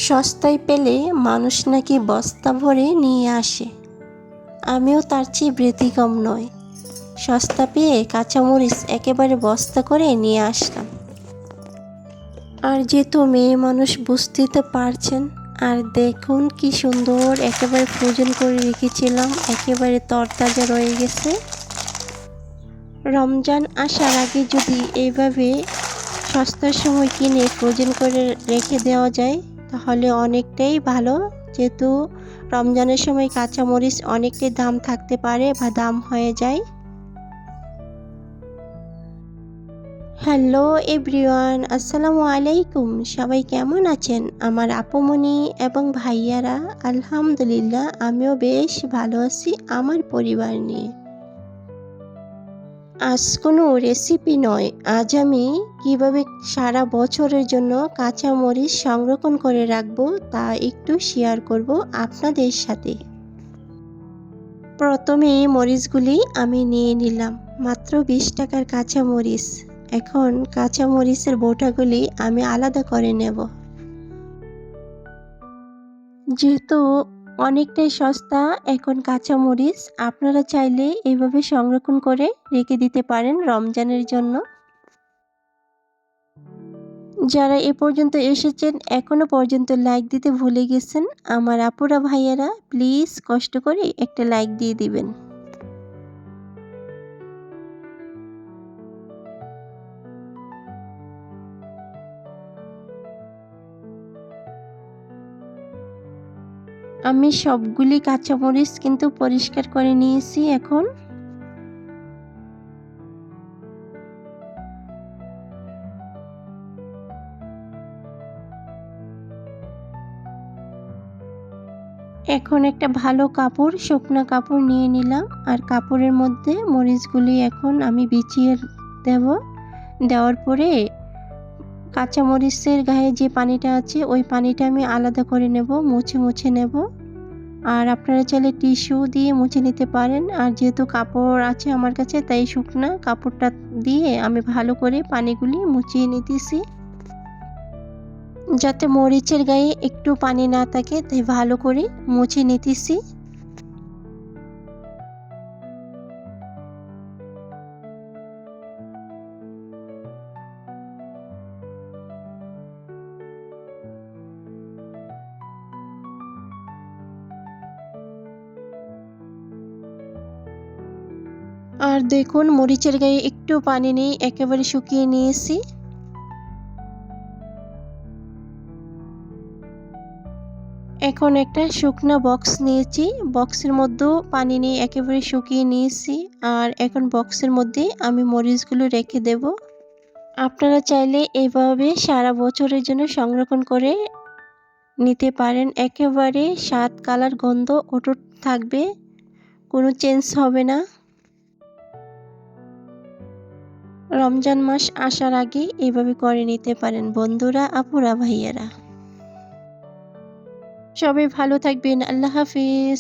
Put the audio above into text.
সস্তায় পেলে মানুষ নাকি বস্তা ভরে নিয়ে আসে। আমিও তার চেয়ে ব্যতিক্রম নয়। সস্তা পেয়ে কাঁচামরিচ একেবারে বস্তা করে নিয়ে আসলাম। আর যেহেতু মেয়ে মানুষ বুঝতেই তো পারছেন। আর দেখুন কি সুন্দর একেবারে ফ্রোজেন করে রেখেছিলাম, একেবারে তরতাজা রয়ে গেছে। রমজান আসার আগে যদি এইভাবে সস্তার সময় কিনে ফ্রোজেন করে রেখে দেওয়া যায় তাহলে অনেকটাই ভালো, যেহেতু রমজানের সময় কাঁচামরিচ অনেকটাই দাম থাকতে পারে বা দাম হয়ে যায়। হ্যালো এভরিওয়ান, আসসালামু আলাইকুম। সবাই কেমন আছেন আমার আপুমনি এবং ভাইয়ারা? আলহামদুলিল্লাহ, আমিও বেশ ভালো আছি আমার পরিবার নিয়ে। আজ কোনো রেসিপি নয়, আজ আমি কিভাবে সারা বছরের জন্য কাঁচামরিচ সংরক্ষণ করে রাখবো তা একটু শেয়ার করব আপনাদের সাথে। প্রথমে মরিচগুলি আমি নিয়ে নিলাম, মাত্র 20 টাকার কাঁচামরিচ। এখন কাঁচামরিচের বোটাগুলি আমি আলাদা করে নেব। যেহেতু অনেকটাই সস্তা এখন কাঁচামরিচ, আপনারা চাইলে এইভাবে সংরক্ষণ করে রেখে দিতে পারেন রমজানের জন্য। যারা এ পর্যন্ত এসেছেন এখনো পর্যন্ত লাইক দিতে ভুলে গেছেন, আমার আপুরা ভাইয়ারা প্লিজ কষ্ট করে একটা লাইক দিয়ে দিবেন। আমি সবগুলি কাঁচামরিচ কিন্তু পরিষ্কার করে নিয়েছি। এখন একটা ভালো কাপড়, শুকনো কাপড় নিয়ে নিলাম আর কাপড়ের মধ্যে মরিচগুলি এখন আমি বিছিয়ে দেব। দেওয়ার পরে কাঁচামরিচের গায়ে যে পানিটা আছে ওই পানিটা আমি আলাদা করে নেব, মুছে নেব। আর আপনারা চাইলে টিস্যু দিয়ে মুছে নিতে পারেন। আর যেহেতু কাপড় আছে আমার কাছে, তাই শুকনা কাপড়টা দিয়ে আমি ভালো করে পানিগুলি মুছিয়ে নিতেছি, যাতে মরিচের গায়ে একটু পানি না থাকে, তাই ভালো করে মুছে নিতেছি। আর দেখুন মরিচের গায়ে একটু পানি নেই, একেবারে শুকিয়ে নিয়েছি। এখন একটা শুকনা বক্স নিয়েছি, বক্সের মধ্যেও পানি নিয়ে একেবারে শুকিয়ে নিয়েছি। আর এখন বক্সের মধ্যে আমি মরিচগুলো রেখে দেব। আপনারা চাইলে এভাবে সারা বছরের জন্য সংরক্ষণ করে নিতে পারেন। একেবারে স্বাদ, কালার, গন্ধ অটুট থাকবে, কোনো চেঞ্জ হবে না। রমজান মাস আসার আগে এভাবে করে নিতে পারেন বন্ধুরা, আপুরা, ভাইয়ারা। সবাই ভালো থাকবেন। আল্লাহ হাফিজ।